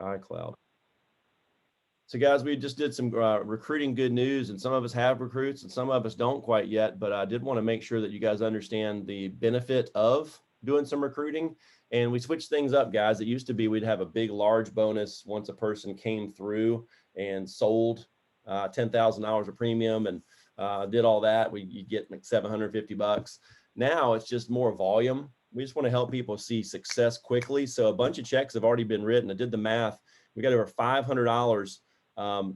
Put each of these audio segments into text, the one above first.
iCloud. So guys, we just did some recruiting good news, and some of us have recruits and some of us don't quite yet, but I did want to make sure that you guys understand the benefit of doing some recruiting. And we switched things up, guys. It used to be we'd have a big, large bonus once a person came through and sold $10,000 of premium and did all that. You get like 750 bucks. Now it's just more volume. We just want to help people see success quickly. So a bunch of checks have already been written. I did the math. We got over $500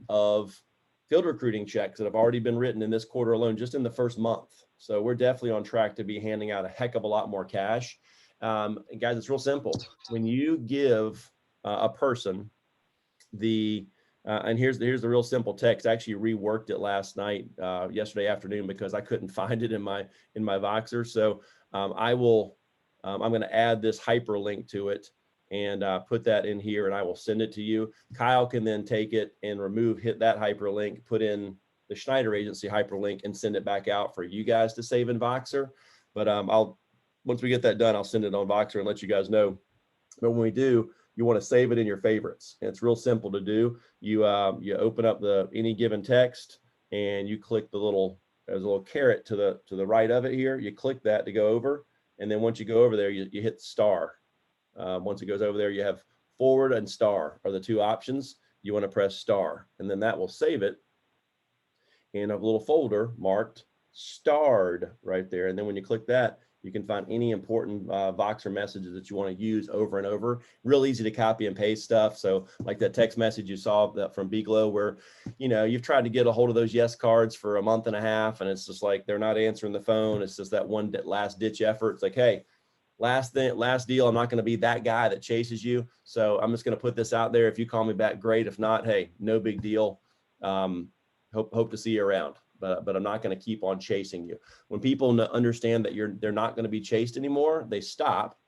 of field recruiting checks that have already been written in this quarter alone, just in the first month. So we're definitely on track to be handing out a heck of a lot more cash. And guys, it's real simple. When you give a person and here's the real simple text. I actually reworked it last night, yesterday afternoon, because I couldn't find it in my Voxer. So I'm going to add this hyperlink to it and put that in here, and I will send it to you. Kyle can then take it and hit that hyperlink, put in the Schneider Agency hyperlink, and send it back out for you guys to save in Voxer. But once we get that done, I'll send it on Voxer and let you guys know. But when we do, you want to save it in your favorites. And it's real simple to do. You open up any given text, and you click there's a little caret to the right of it here. You click that to go over, and then once you go over there, you hit star. Once it goes over there, you have forward and star are the two options. You want to press star, and then that will save it in a little folder marked starred right there. And then when you click that, you can find any important Voxer messages that you want to use over and over. Real easy to copy and paste stuff. So like that text message you saw from Biglow, where, you've tried to get a hold of those yes cards for a month and a half, and it's just like they're not answering the phone. It's just that one last ditch effort. It's like, hey, last deal, I'm not going to be that guy that chases you. So I'm just going to put this out there. If you call me back, great. If not, hey, no big deal. Hope to see you around. But I'm not going to keep on chasing you. When people understand that they're not going to be chased anymore, they stop,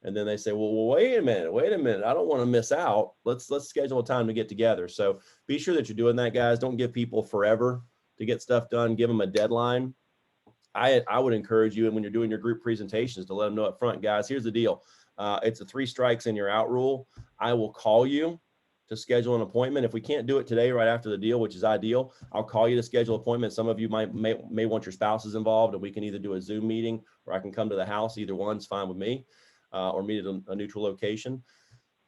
and then they say, well, wait a minute. I don't want to miss out. Let's schedule a time to get together. So be sure that you're doing that, guys. Don't give people forever to get stuff done. Give them a deadline. I would encourage you, and when you're doing your group presentations, to let them know up front, guys, here's the deal. It's a 3 strikes and you're out rule. I will call you to schedule an appointment. If we can't do it today, right after the deal, which is ideal, I'll call you to schedule an appointment. Some of you may want your spouses involved, and we can either do a Zoom meeting, or I can come to the house. Either one's fine with me, or meet at a neutral location.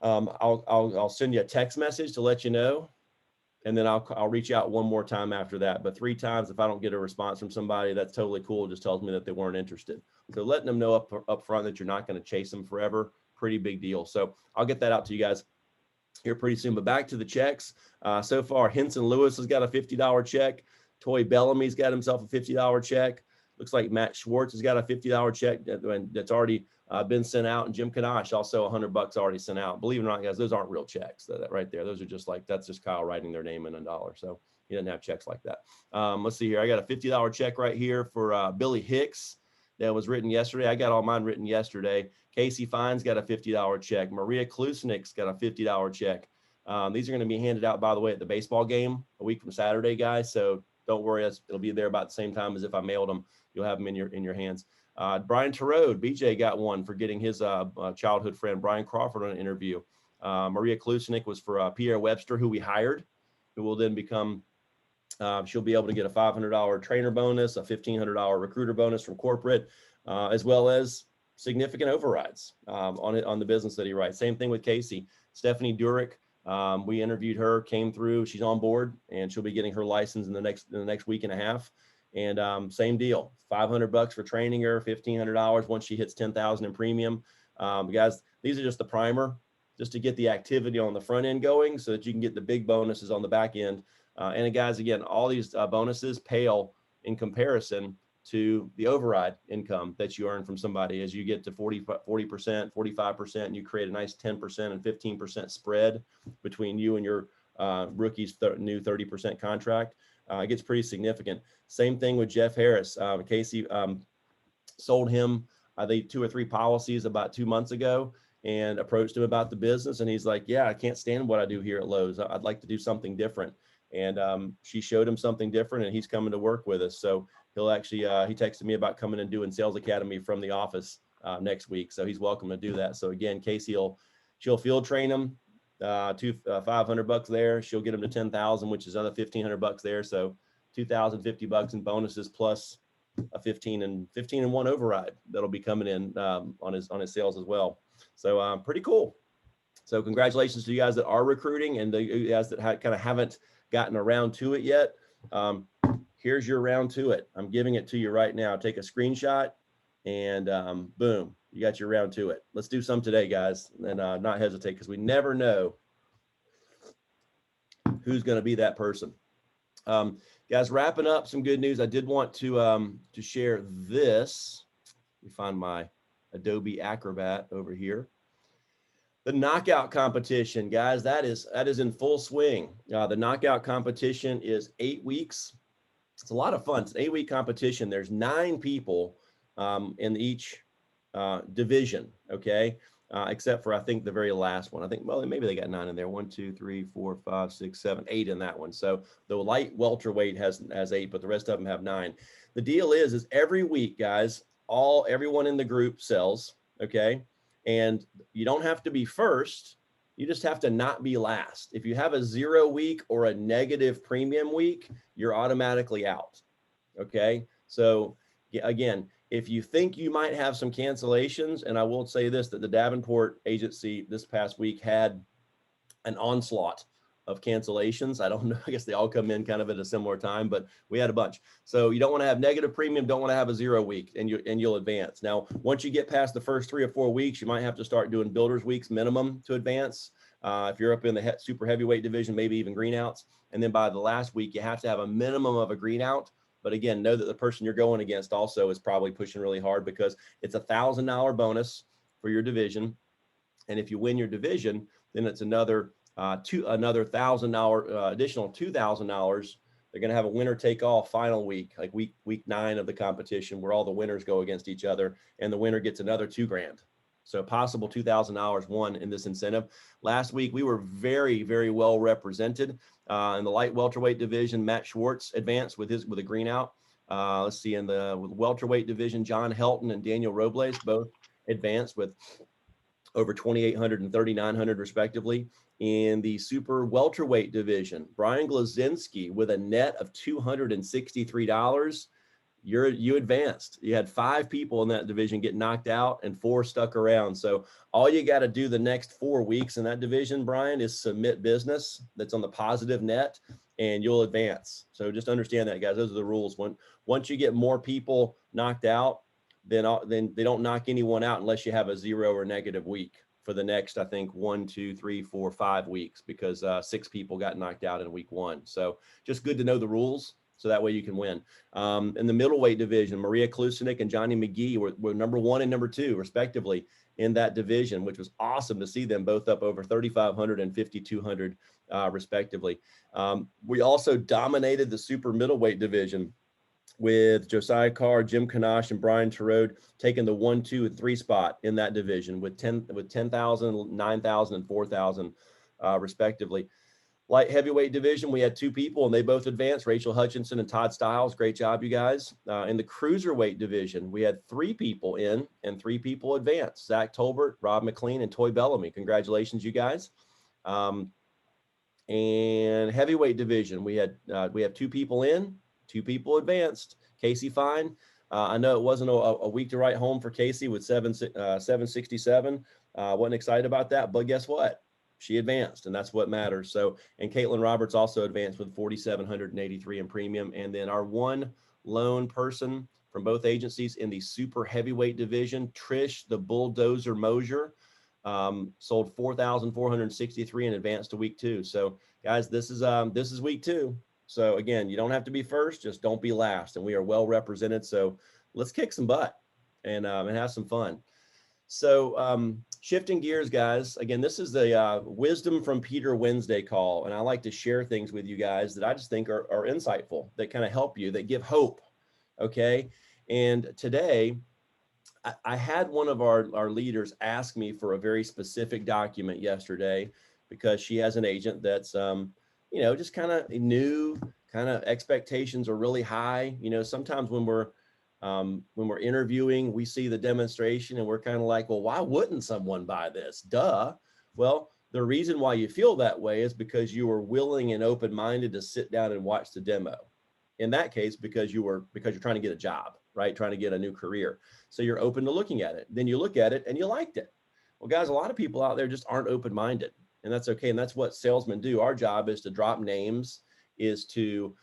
I'll send you a text message to let you know, and then I'll reach out one more time after that. But 3 times, if I don't get a response from somebody, that's totally cool. It just tells me that they weren't interested. So letting them know up front that you're not going to chase them forever, pretty big deal. So I'll get that out to you guys here pretty soon. But back to the checks. So far, Henson Lewis has got a $50 check. Toy Bellamy's got himself a $50 check. Looks like Matt Schwartz has got a $50 check that's already been sent out. And Jim Kanash also $100 already sent out. Believe it or not, guys, those aren't real checks. That right there. Those are just that's just Kyle writing their name in a dollar. So he doesn't have checks like that. Let's see here. I got a $50 check right here for Billy Hicks that was written yesterday. I got all mine written yesterday. Casey Fine's got a $50 check. Maria Klusnick's got a $50 check. These are going to be handed out, by the way, at the baseball game a week from Saturday, guys. So don't worry, it'll be there about the same time as if I mailed them. You'll have them in your hands. Brian Terode, BJ got one for getting his childhood friend Brian Crawford on an interview. Maria Klusnick was for Pierre Webster, who we hired, who will then become. She'll be able to get a $500 trainer bonus, a $1,500 recruiter bonus from corporate, as well as significant overrides on the business that he writes. Same thing with Casey. Stephanie Durick, we interviewed her, came through. She's on board, and she'll be getting her license in the next week and a half. And same deal, $500 for training her, $1,500 once she hits 10,000 in premium. Guys, these are just the primer, just to get the activity on the front end going, so that you can get the big bonuses on the back end. And guys, again, all these bonuses pale in comparison to the override income that you earn from somebody. As you get to 40%, 45%, and you create a nice 10% and 15% spread between you and your rookie's new 30% contract. It gets pretty significant. Same thing with Jeff Harris. Casey sold him, I think, 2 or 3 policies about 2 months ago, and approached him about the business. And he's like, yeah, I can't stand what I do here at Lowe's. I'd like to do something different. And she showed him something different, and he's coming to work with us. So he'll actually, he texted me about coming and doing Sales Academy from the office next week. So he's welcome to do that. So again, Casey she'll field train him, $500 there. She'll get them to 10,000, which is another $1,500 there. So 2,050 bucks in bonuses plus a 15 and 1 override that'll be coming in on his sales as well. So pretty cool. So congratulations to you guys that are recruiting and the guys that kind of haven't gotten around to it yet. Here's your round to it. I'm giving it to you right now. Take a screenshot and boom, you got your round to it. Let's do some today, guys, and not hesitate, because we never know who's going to be that person. Guys, wrapping up some good news. I did want to share this. Let me find my Adobe Acrobat over here. The knockout competition, guys, that is in full swing. The knockout competition is 8 weeks. It's a lot of fun. It's an 8-week competition. There's 9 people in each division, okay? Except for, I think, the very last one. I think, well, maybe they got 9 in there. 1, 2, 3, 4, 5, 6, 7, 8 in that one. So the light welterweight has 8, but the rest of them have 9. The deal is every week, guys, everyone in the group sells, okay? And you don't have to be first. You just have to not be last. If you have a 0 week or a negative premium week, you're automatically out, okay? So again, if you think you might have some cancellations, and I will say this, that the Davenport agency this past week had an onslaught of cancellations. I don't know, I guess they all come in kind of at a similar time, but we had a bunch. So you don't want to have negative premium, don't want to have a 0 week, and you'll advance. Now, once you get past the first 3 or 4 weeks, you might have to start doing builders weeks minimum to advance. If you're up in the super heavyweight division, maybe even greenouts. And then by the last week, you have to have a minimum of a greenout. But again, know that the person you're going against also is probably pushing really hard, because it's a $1,000 bonus for your division. And if you win your division, then it's another $1,000 additional $2,000. They're going to have a winner take all final week, like week 9 of the competition, where all the winners go against each other, and the winner gets another $2,000. So possible $2,000 won in this incentive. Last week, we were very, very well represented in the light welterweight division. Matt Schwartz advanced with a green out. Let's see, in the welterweight division, John Helton and Daniel Robles both advanced with over 2,800 and 3,900 respectively. In the super welterweight division, Brian Glazinski with a net of $263. You advanced. You had 5 people in that division get knocked out and 4 stuck around. So all you got to do the next 4 weeks in that division, Brian, is submit business that's on the positive net, and you'll advance. So just understand that, guys. Those are the rules. Once you get more people knocked out, then they don't knock anyone out unless you have a 0 or negative week for the next, I think, 1, 2, 3, 4, 5 weeks, because 6 people got knocked out in week 1. So just good to know the rules, so that way you can win. In the middleweight division, Maria Klusenik and Johnny McGee were number 1 and number 2, respectively, in that division, which was awesome to see them both up over 3,500 and 5,200, respectively. We also dominated the super middleweight division with Josiah Carr, Jim Kanash, and Brian Terode taking the 1, 2, and 3 spot in that division with 10,000, 9,000, and 4,000, respectively. Light heavyweight division, we had 2 people, and they both advanced, Rachel Hutchinson and Todd Stiles. Great job, you guys. In the cruiserweight division, we had 3 people in and 3 people advanced, Zach Tolbert, Rob McLean, and Toy Bellamy. Congratulations, you guys. And heavyweight division, we have 2 people in, 2 people advanced. Casey Fine, I know it wasn't a week to write home for Casey with 767. Wasn't excited about that, but guess what? She advanced, and that's what matters. So, and Caitlin Roberts also advanced with 4,783 in premium. And then our one lone person from both agencies in the super heavyweight division, Trish the Bulldozer Mosier, sold 4,463 and advanced to week 2. So, guys, this is week 2. So again, you don't have to be first, just don't be last. And we are well represented. So let's kick some butt and have some fun. So shifting gears, guys, again, this is the Wisdom from Peter Wednesday call. And I like to share things with you guys that I just think are insightful, that kind of help you, that give hope. Okay. And today I had one of our leaders ask me for a very specific document yesterday, because she has an agent that's, just kind of new, kind of expectations are really high. Sometimes when we're interviewing, we see the demonstration and we're kind of like, well, why wouldn't someone buy this? Duh. Well, The reason why you feel that way is because you were willing and open-minded to sit down and watch the demo. In that case, because you're trying to get a job, right? Trying to get a new career. So you're open to looking at it. Then you look at it and you liked it. Well, guys, a lot of people out there just aren't open-minded, and that's okay. And that's what salesmen do. Our job is to drop names, is to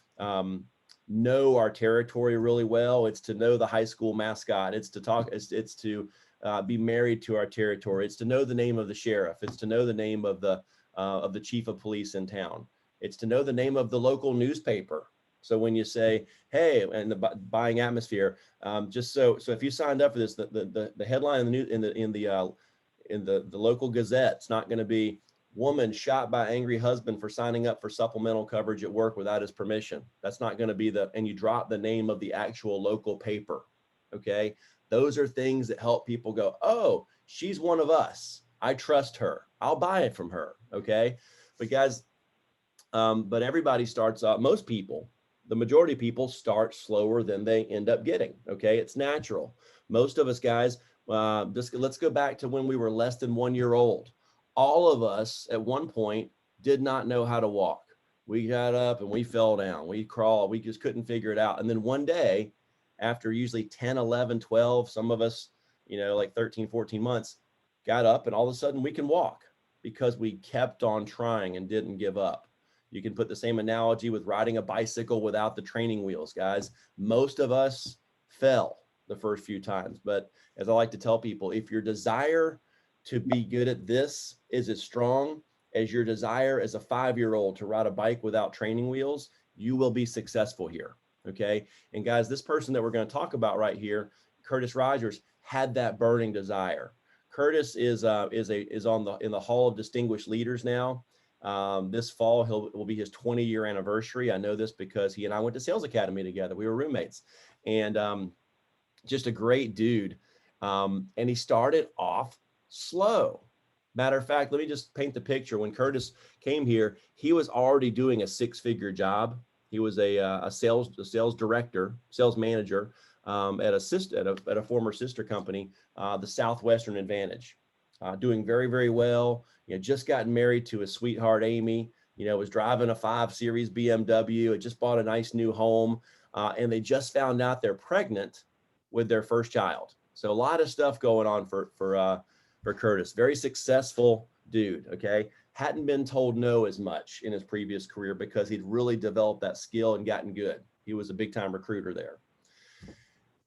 know our territory really well. It's to know the high school mascot. It's to talk. It's to be married to our territory. It's to know the name of the sheriff. It's to know the name of the chief of police in town. It's to know the name of the local newspaper. So when you say, hey, and the buying atmosphere, just so if you signed up for this, the headline in the local Gazette, it's not going to be woman shot by angry husband for signing up for supplemental coverage at work without his permission. That's not going to be and you drop the name of the actual local paper. Okay. Those are things that help people go, oh, she's one of us. I trust her. I'll buy it from her. Okay. But guys, but everybody starts out, most people, the majority of people start slower than they end up getting. Okay. It's natural. Most of us guys, let's go back to when we were less than 1 year old. All of us at one point did not know how to walk. We got up and we fell down. We crawled. We just couldn't figure it out. And then one day, after usually 10, 11, 12, some of us, like 13, 14 months, got up and all of a sudden we can walk because we kept on trying and didn't give up. You can put the same analogy with riding a bicycle without the training wheels, guys. Most of us fell the first few times. But as I like to tell people, if your desire to be good at this is as strong as your desire as a 5-year-old to ride a bike without training wheels, you will be successful here. Okay. And guys, this person that we're going to talk about right here, Curtis Rogers, had that burning desire. Curtis is in the Hall of Distinguished Leaders now. This fall, will be his 20-year anniversary. I know this because he and I went to Sales Academy together. We were roommates, and just a great dude. And he started off slow. Matter of fact, let me just paint the picture. When Curtis came here, he was already doing a 6-figure job. He was a sales director, sales manager at a former sister company, the Southwestern Advantage, doing very, very well. Just gotten married to his sweetheart, Amy, was driving a 5 Series BMW, had just bought a nice new home, and they just found out they're pregnant with their first child. So a lot of stuff going on for Curtis. Very successful dude. Okay. Hadn't been told no as much in his previous career because he'd really developed that skill and gotten good. He was a big time recruiter there.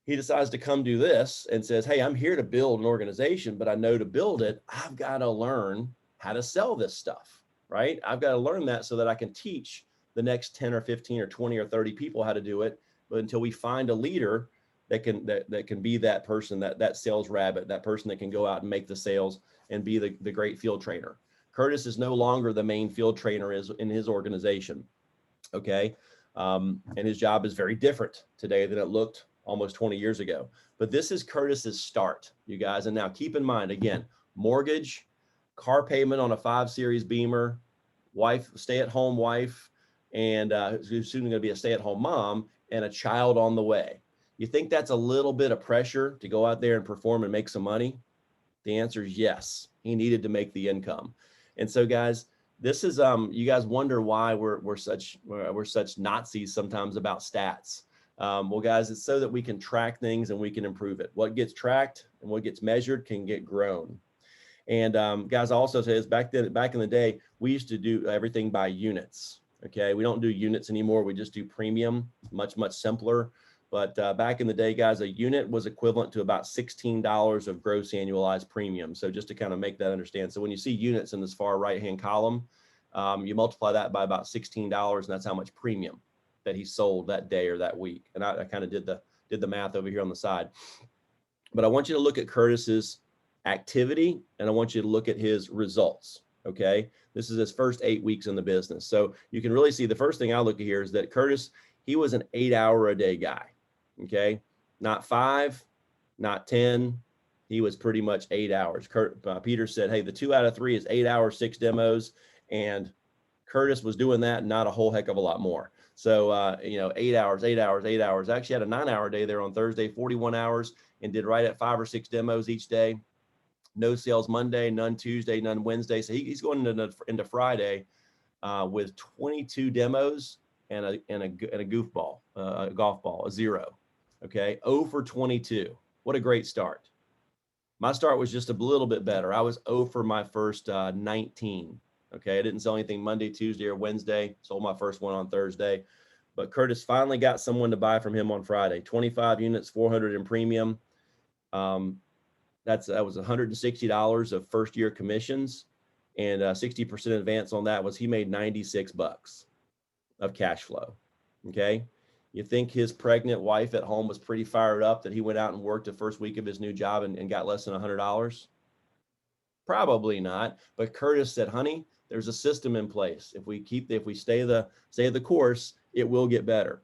He decides to come do this and says, hey, I'm here to build an organization, but I know to build it, I've got to learn how to sell this stuff, right? I've got to learn that so that I can teach the next 10 or 15 or 20 or 30 people how to do it. But until we find a leader that can be that person, that sales rabbit, that person that can go out and make the sales and be the great field trainer. Curtis is no longer the main field trainer in his organization. Okay. And his job is very different today than it looked almost 20 years ago. But this is Curtis's start, you guys. And now keep in mind, again, mortgage, car payment on a 5 Series Beamer, stay-at-home wife, and who's soon going to be a stay-at-home mom, and a child on the way. You think that's a little bit of pressure to go out there and perform and make some money? The answer is yes. He needed to make the income. And so, guys, this is you guys wonder why we're such Nazis sometimes about stats. Well, guys, it's so that we can track things and we can improve it. What gets tracked and what gets measured can get grown. And guys, I also say this, back in the day, we used to do everything by units. Okay, we don't do units anymore. We just do premium, much simpler. But back in the day, guys, a unit was equivalent to about $16 of gross annualized premium. So just to kind of make that understand. So when you see units in this far right-hand column, you multiply that by about $16, and that's how much premium that he sold that day or that week. And I kind of did the math over here on the side. But I want you to look at Curtis's activity, and I want you to look at his results. Okay, this is his first 8 weeks in the business. So you can really see the first thing I look at here is that Curtis, he was an 8-hour-a-day guy. Okay, not 5, not 10. He was pretty much 8 hours. Peter said, hey, the 2 out of 3 is 8 hours, 6 demos. And Curtis was doing that, not a whole heck of a lot more. So, 8 hours. I actually had a 9-hour day there on Thursday, 41 hours, and did right at 5 or 6 demos each day. no sales Monday, none Tuesday, none Wednesday. So he's going into Friday with 22 demos and a goofball, a golf ball, a 0. Okay, 0 for 22. What a great start. My start was just a little bit better. I was 0 for my first 19. Okay, I didn't sell anything Monday, Tuesday, or Wednesday. Sold my first one on Thursday. But Curtis finally got someone to buy from him on Friday. 25 units, 400 in premium. That was $160 of first year commissions, and 60% advance on that was he made $96 of cash flow. Okay. You think his pregnant wife at home was pretty fired up that he went out and worked the first week of his new job and got less than $100? Probably not. But Curtis said, honey, there's a system in place. If we stay the course, it will get better.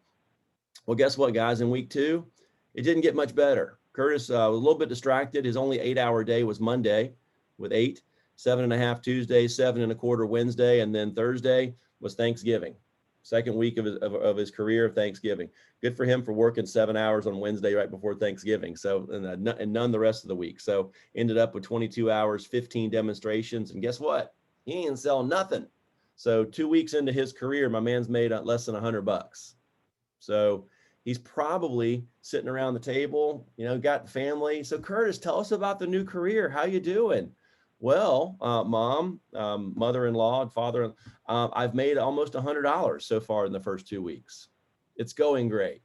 Well, guess what, guys? In week 2, it didn't get much better. Curtis was a little bit distracted. His only 8-hour day was Monday with 8, 7.5 Tuesday, 7.25 Wednesday, and then Thursday was Thanksgiving. Second week of his career of Thanksgiving. Good for him for working 7 hours on Wednesday right before Thanksgiving. So, and none the rest of the week. So ended up with 22 hours, 15 demonstrations. And guess what? He ain't selling nothing. So 2 weeks into his career, my man's made less than $100. So he's probably sitting around the table, got family. So Curtis, tell us about the new career. How you doing? Well, mom, mother-in-law, and father, I've made almost $100 so far in the first 2 weeks. It's going great.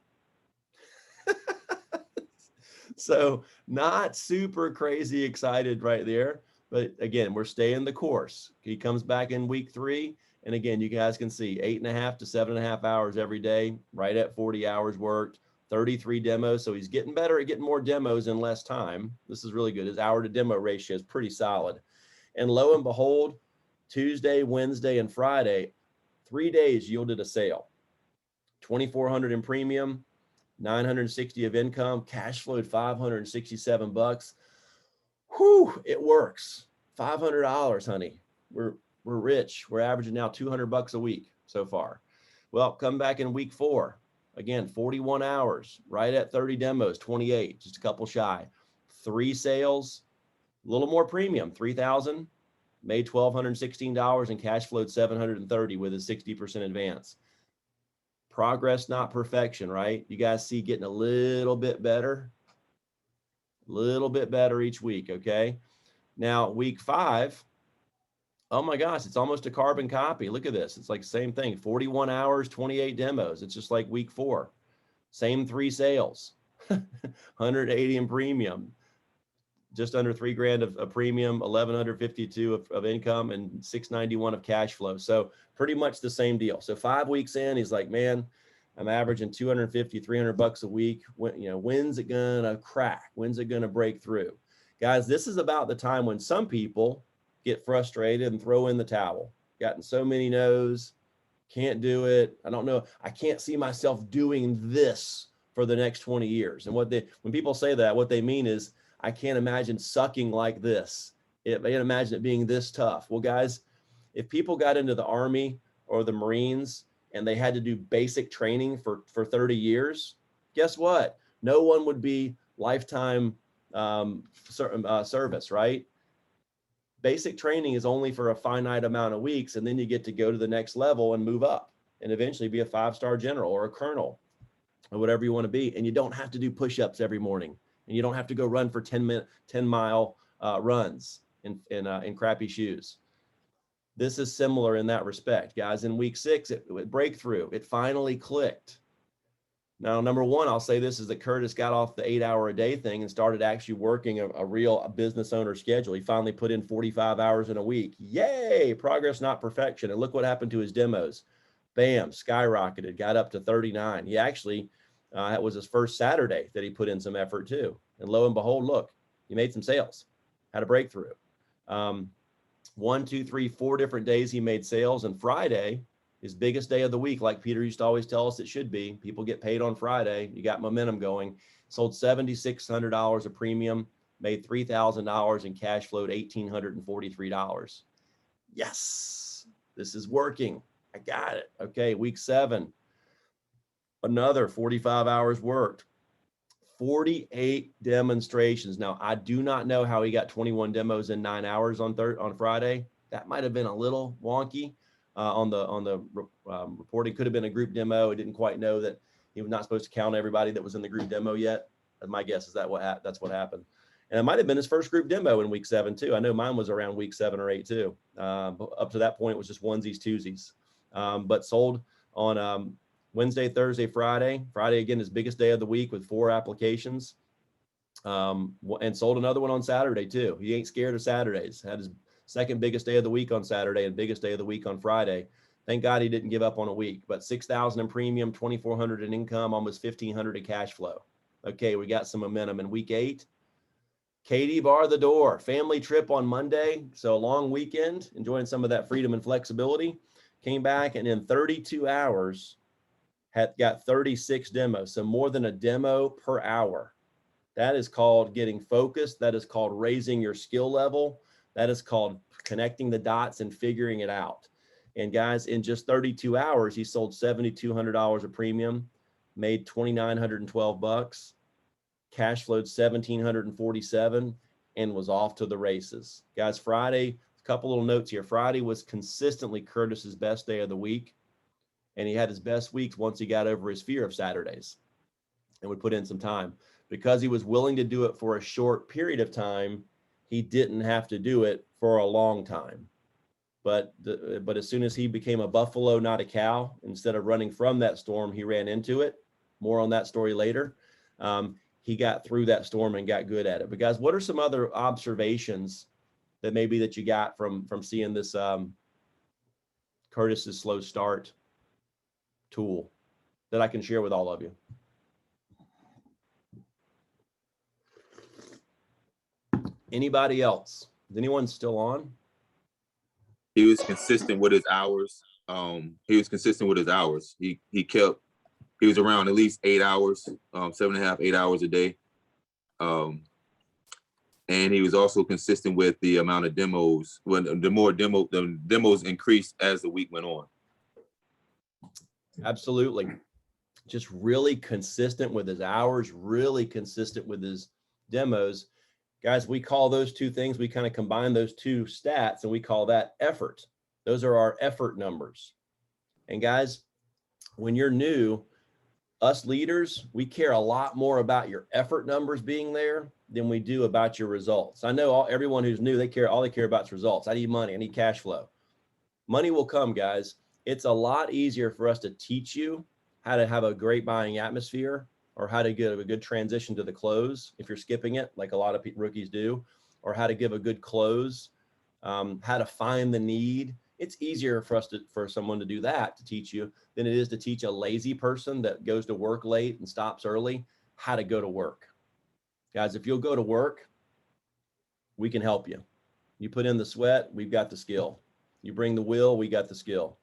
So not super crazy excited right there. But again, we're staying the course. He comes back in week 3. And again, you guys can see 8.5 to 7.5 hours every day, right at 40 hours worked, 33 demos. So he's getting better at getting more demos in less time. This is really good. His hour to demo ratio is pretty solid. And lo and behold, Tuesday, Wednesday, and Friday, 3 days yielded a sale. 2,400 in premium, 960 of income, cash flowed $567. Whew, it works. $500, honey. We're rich. We're averaging now $200 a week so far. Well, come back in week 4. Again, 41 hours, right at 30 demos, 28, just a couple shy. 3 sales, a little more premium, 3,000, made $1,216 and cash flowed $730 with a 60% advance. Progress, not perfection, right? You guys see getting a little bit better each week. Okay. Now week 5, oh my gosh, it's almost a carbon copy. Look at this. It's like the same thing, 41 hours, 28 demos. It's just like week 4, same 3 sales, 180 in premium, just under $3,000 of premium, 1,152 of income, and 691 of cash flow. So pretty much the same deal. So 5 weeks in, he's like, man, I'm averaging $250, $300 a week. When's it gonna crack? When's it gonna break through? Guys, this is about the time when some people get frustrated and throw in the towel. Gotten so many no's, can't do it. I don't know. I can't see myself doing this for the next 20 years. And when people say that, what they mean is, I can't imagine sucking like this. I can't imagine it being this tough. Well, guys, if people got into the Army or the Marines and they had to do basic training for 30 years, guess what? No one would be lifetime service, right? Basic training is only for a finite amount of weeks, and then you get to go to the next level and move up and eventually be a 5-star general or a colonel or whatever you want to be. And you don't have to do push-ups every morning, and you don't have to go run for 10-mile runs in crappy shoes. This is similar in that respect, guys. In week 6, it breakthrough. It finally clicked. Now, number one, I'll say this is that Curtis got off the 8-hour-a-day thing and started actually working a real business owner schedule. He finally put in 45 hours in a week. Yay, progress, not perfection. And look what happened to his demos. Bam, skyrocketed, got up to 39. He actually, that was his first Saturday that he put in some effort too. And lo and behold, look, he made some sales, had a breakthrough. 1, 2, 3, 4 different days he made sales, and Friday, his biggest day of the week, like Peter used to always tell us it should be. People get paid on Friday. You got momentum going. Sold $7,600 of premium, made $3,000 and cash flowed $1,843. Yes, this is working. I got it. Okay, week 7, another 45 hours worked, 48 demonstrations. Now, I do not know how he got 21 demos in 9 hours on Friday. That might have been a little wonky on the reporting. Could have been a group demo. He didn't quite know that he was not supposed to count everybody that was in the group demo yet. My guess is that's what happened. And it might have been his first group demo in week 7 too. I know mine was around week 7 or 8 too. Up to that point, it was just onesies, twosies. But sold on Wednesday, Thursday, Friday. Friday, again, his biggest day of the week with 4 applications. And sold another one on Saturday too. He ain't scared of Saturdays. Had his second biggest day of the week on Saturday and biggest day of the week on Friday. Thank God he didn't give up on a week, but 6,000 in premium, 2,400 in income, almost 1,500 in cash flow. Okay, we got some momentum in week 8. Katie bar the door, family trip on Monday. So a long weekend, enjoying some of that freedom and flexibility. Came back and in 32 hours had got 36 demos. So more than a demo per hour. That is called getting focused. That is called raising your skill level. That is called connecting the dots and figuring it out. And guys, in just 32 hours, he sold $7,200 of premium, made $2,912, cash flowed $1,747, and was off to the races. Guys, Friday, a couple little notes here. Friday was consistently Curtis's best day of the week, and he had his best weeks once he got over his fear of Saturdays and would put in some time. Because he was willing to do it for a short period of time, he didn't have to do it for a long time. But as soon as he became a buffalo, not a cow, instead of running from that storm, he ran into it. More on that story later. He got through that storm and got good at it. But guys, what are some other observations that maybe that you got from seeing this Curtis's slow start tool that I can share with all of you? Anybody else? Is anyone still on? He was consistent with his hours. He was around at least 8 hours, 7.5, 8 hours a day. And he was also consistent with the amount of demos. When the demos increased as the week went on. Absolutely. Just really consistent with his hours, really consistent with his demos. Guys, we call those two things, we kind of combine those two stats and we call that effort. Those are our effort numbers. And guys, when you're new, us leaders, we care a lot more about your effort numbers being there than we do about your results. I know everyone who's new, all they care about is results. I need money, I need cash flow. Money will come, guys. It's a lot easier for us to teach you how to have a great buying atmosphere, or how to give a good transition to the close if you're skipping it, like a lot of rookies do, or how to give a good close, how to find the need. It's easier for someone to do that, to teach you, than it is to teach a lazy person that goes to work late and stops early how to go to work. Guys, if you'll go to work, we can help you. You put in the sweat, we've got the skill. You bring the will, we got the skill.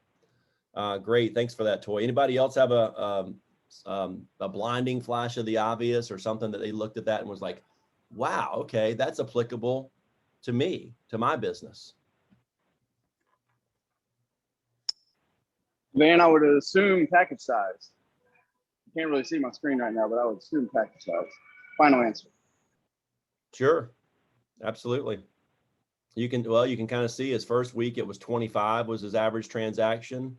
Great, thanks for that, Toy. Anybody else have a blinding flash of the obvious, or something that they looked at that and was like, wow, okay, that's applicable to me, to my business? Van, I would assume package size. You can't really see my screen right now, but I would assume package size. Final answer. Sure, absolutely. You can kind of see his first week, it was 25 was his average transaction.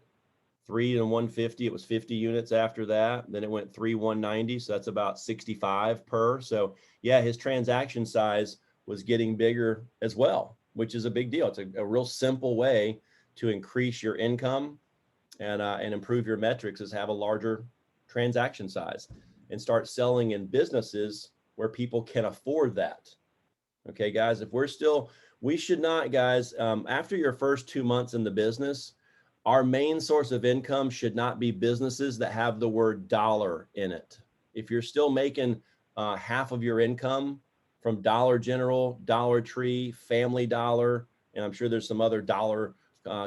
3 and 150, it was 50 units after that. Then it went 3, 190. So that's about 65 per. So yeah, his transaction size was getting bigger as well, which is a big deal. It's a real simple way to increase your income and improve your metrics, is have a larger transaction size and start selling in businesses where people can afford that. Okay, guys, we should not, guys, after your first 2 months in the business, our main source of income should not be businesses that have the word dollar in it. If you're still making half of your income from Dollar General, Dollar Tree, Family Dollar, and I'm sure there's some other dollar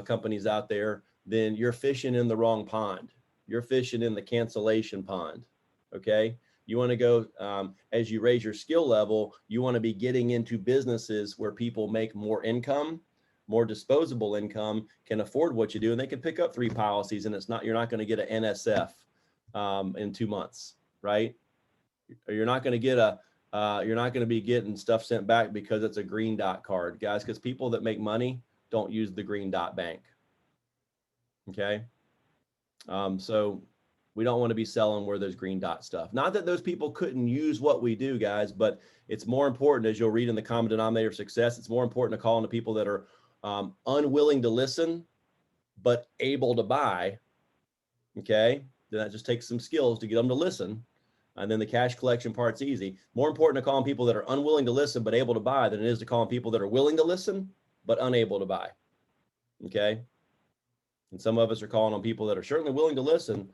companies out there, then you're fishing in the wrong pond. You're fishing in the cancellation pond, okay? You want to go, as you raise your skill level, you want to be getting into businesses where people make more income, more disposable income, can afford what you do, and they can pick up 3 policies, and you're not going to get an NSF in 2 months, right? You're not going to get you're not going to be getting stuff sent back because it's a green dot card, guys, because people that make money don't use the green dot bank. Okay. So we don't want to be selling where there's green dot stuff. Not that those people couldn't use what we do, guys, but it's more important, as you'll read in the common denominator of success, it's more important to call on the people that are unwilling to listen, but able to buy. Okay. Then that just takes some skills to get them to listen. And then the cash collection part's easy. More important to call on people that are unwilling to listen, but able to buy than it is to call on people that are willing to listen, but unable to buy. Okay. And some of us are calling on people that are certainly willing to listen,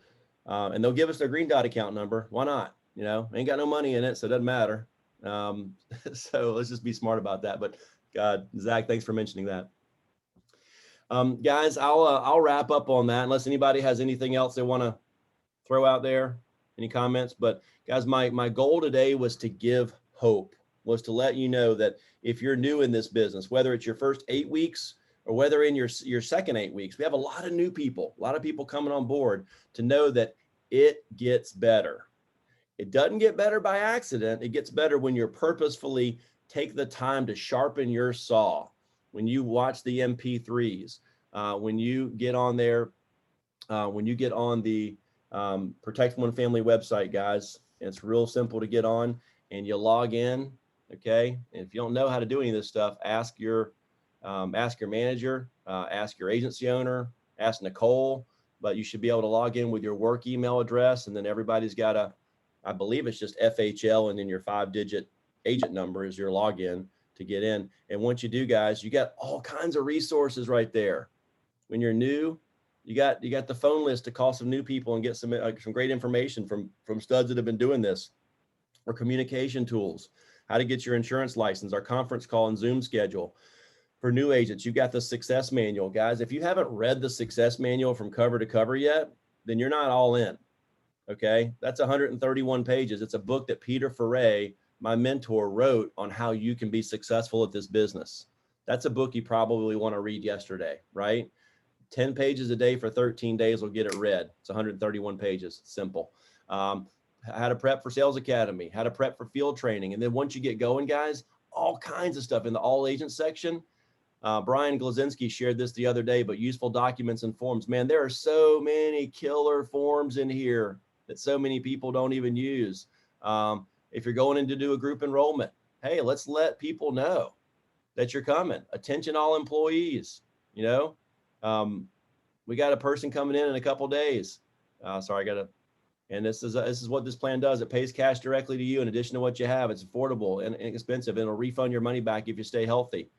and they'll give us their green dot account number. Why not? You know, ain't got no money in it, so it doesn't matter. So let's just be smart about that. But Zach, thanks for mentioning that. Guys, I'll wrap up on that unless anybody has anything else they want to throw out there, any comments. But guys, my goal today was to give hope, was to let you know that if you're new in this business, whether it's your first 8 weeks or whether in your second 8 weeks, we have a lot of new people, a lot of people coming on board, to know that it gets better. It doesn't get better by accident. It gets better when you're purposefully take the time to sharpen your saw. When you watch the MP3s, when you get on there, when you get on the Protect One Family website, guys, it's real simple to get on, and you log in. Okay. And if you don't know how to do any of this stuff, ask your manager, ask your agency owner, ask Nicole, but you should be able to log in with your work email address. And then everybody's got I believe it's just FHL, and then your 5-digit agent number is your login to get in. And once you do, guys, you got all kinds of resources right there. When you're new, you got the phone list to call some new people and get some great information from studs that have been doing this, or communication tools, how to get your insurance license, our conference call and Zoom schedule. For new agents, you've got the success manual. Guys, if you haven't read the success manual from cover to cover yet, then you're not all in. Okay. That's 131 pages. It's a book that Peter Ferret, my mentor, wrote on how you can be successful at this business. That's a book you probably want to read yesterday, right? 10 pages a day for 13 days will get it read. It's 131 pages. It's simple. How to prep for Sales Academy, how to prep for field training. And then once you get going, guys, all kinds of stuff in the all agent section. Brian Glazinski shared this the other day, but useful documents and forms. Man, there are so many killer forms in here that so many people don't even use. If you're going in to do a group enrollment, hey, let's let people know that you're coming. Attention all employees, you know. We got a person coming in a couple days. And this is what this plan does. It pays cash directly to you in addition to what you have. It's affordable and inexpensive, and it'll refund your money back if you stay healthy.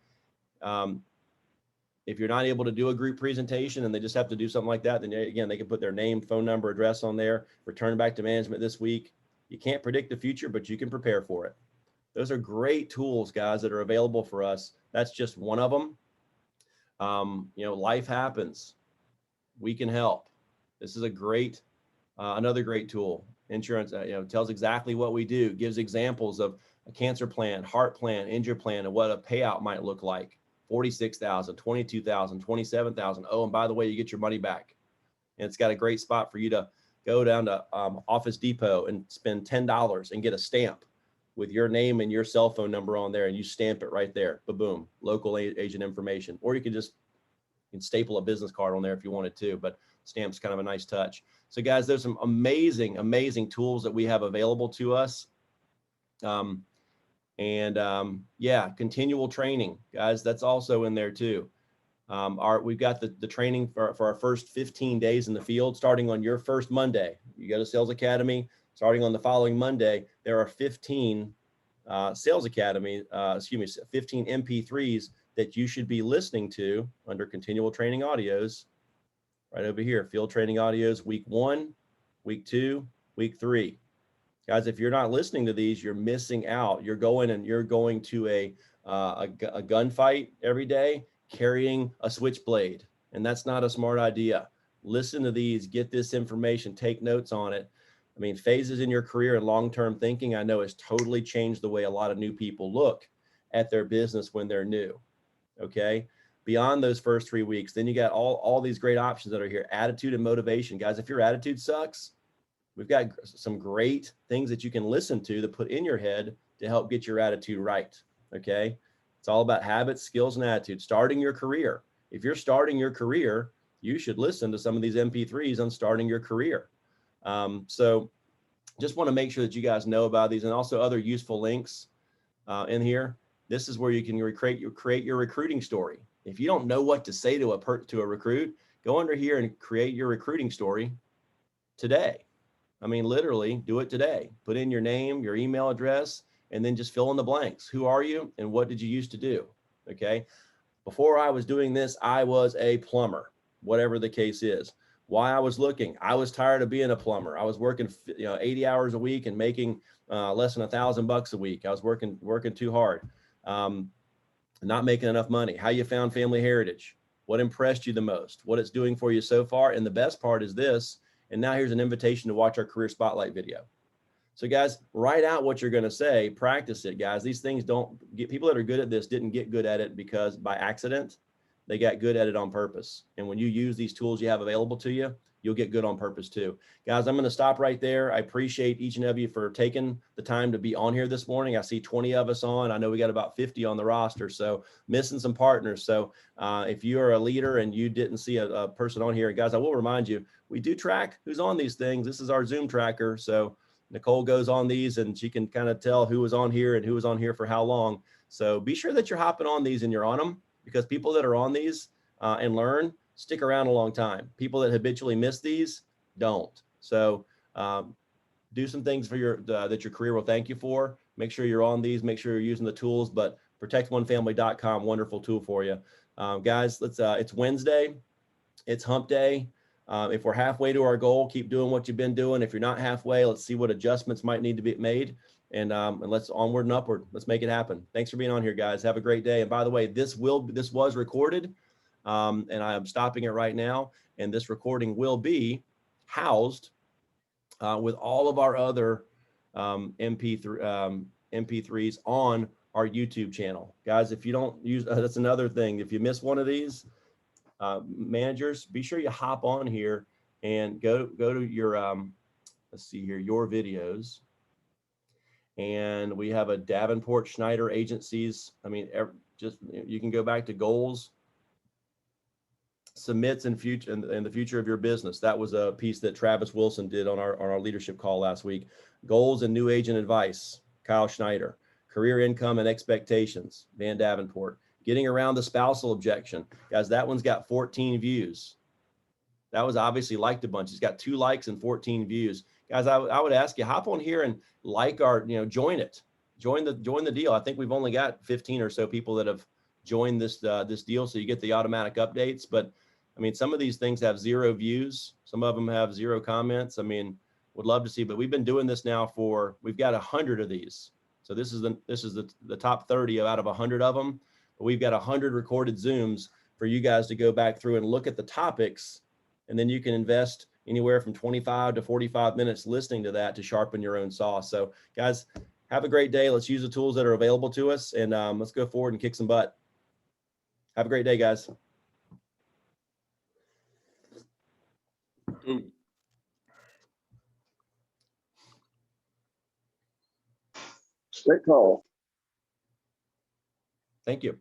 If you're not able to do a group presentation and they just have to do something like that, then again, they can put their name, phone number, address on there, return back to management this week. You can't predict the future, but you can prepare for it. Those are great tools, guys, that are available for us. That's just one of them. You know, life happens. We can help. This is a great, another great tool. Insurance, you know, tells exactly what we do, gives examples of a cancer plan, heart plan, injury plan, and what a payout might look like. 46,000, 22,000, 27,000. Oh, and by the way, you get your money back. And it's got a great spot for you to go down to Office Depot and spend $10 and get a stamp with your name and your cell phone number on there, and you stamp it right there. Boom, local agent information. Or you can staple a business card on there if you wanted to, but stamp's kind of a nice touch. So guys, there's some amazing, amazing tools that we have available to us. Yeah, continual training, guys, that's also in there too. We've got the training for our first 15 days in the field, starting on your first Monday. You go to Sales Academy, starting on the following Monday, there are 15 Sales Academy, 15 MP3s that you should be listening to under continual training audios right over here. Field training audios, week 1, week 2, week 3. Guys, if you're not listening to these, you're missing out. You're going to a gunfight every day carrying a switchblade, and that's not a smart idea. Listen to these, get this information, take notes on it. I mean, phases in your career and long-term thinking, I know, has totally changed the way a lot of new people look at their business when they're new. Okay. Beyond those first 3 weeks, then you got all these great options that are here. Attitude and motivation, guys. If your attitude sucks, We've got some great things that you can listen to put in your head to help get your attitude right. Okay. It's all about habits, skills, and attitude. Starting your career. If you're starting your career, you should listen to some of these MP3s on starting your career. So just want to make sure that you guys know about these, and also other useful links in here. This is where you can create your recruiting story. If you don't know what to say to a recruit, go under here and create your recruiting story today. I mean, literally do it today. Put in your name, your email address, and then just fill in the blanks. Who are you and what did you used to do? Okay. Before I was doing this, I was a plumber, whatever the case is. Why I was looking, I was tired of being a plumber. I was working 80 hours a week and making less than $1,000 a week. I was working too hard, not making enough money. How you found Family Heritage, what impressed you the most, what it's doing for you so far. And the best part is this. And now here's an invitation to watch our Career Spotlight video. So guys, write out what you're going to say, practice it, guys. These things don't get, people that are good at this didn't get good at it because by accident. They got good at it on purpose. And when you use these tools you have available to you, you'll get good on purpose too. Guys, I'm going to stop right there. I appreciate each and every you for taking the time to be on here this morning. I see 20 of us on. I know we got about 50 on the roster, so missing some partners. So if you are a leader and you didn't see a person on here, guys, I will remind you, we do track who's on these things. This is our Zoom tracker. So Nicole goes on these and she can kind of tell who was on here and who was on here for how long. So be sure that you're hopping on these and you're on them, because people that are on these and learn stick around a long time. People that habitually miss these don't. So do some things for that your career will thank you for. Make sure you're on these, make sure you're using the tools, but protectonefamily.com, wonderful tool for you. Guys, it's Wednesday, it's hump day. If we're halfway to our goal, keep doing what you've been doing. If you're not halfway, let's see what adjustments might need to be made. And let's onward and upward. Let's make it happen. Thanks for being on here, guys. Have a great day. And by the way, this was recorded, and I am stopping it right now. And this recording will be housed with all of our other MP3s on our YouTube channel, guys. If you don't use, that's another thing. If you miss one of these, managers, be sure you hop on here and go to your let's see here, your videos. And we have a Davenport Schneider agencies. I mean, just you can go back to goals, submits, and future and the future of your business. That was a piece that Travis Wilson did on our leadership call last week. Goals and new agent advice, Kyle Schneider. Career income and expectations, Van Davenport. Getting around the spousal objection, guys. That one's got 14 views. That was obviously liked a bunch. It's got 2 likes and 14 views. Guys, I would ask you, hop on here and like our, join it. Join the deal. I think we've only got 15 or so people that have joined this deal, so you get the automatic updates. But I mean, some of these things have 0 views. Some of them have 0 comments. I mean, would love to see, but we've been doing this now we've got 100 of these. So this is the top 30 out of 100 of them. But we've got 100 recorded Zooms for you guys to go back through and look at the topics. And then you can invest anywhere from 25 to 45 minutes listening to that to sharpen your own saw. So guys, have a great day. Let's use the tools that are available to us, and let's go forward and kick some butt. Have a great day, guys. Straight call. Thank you.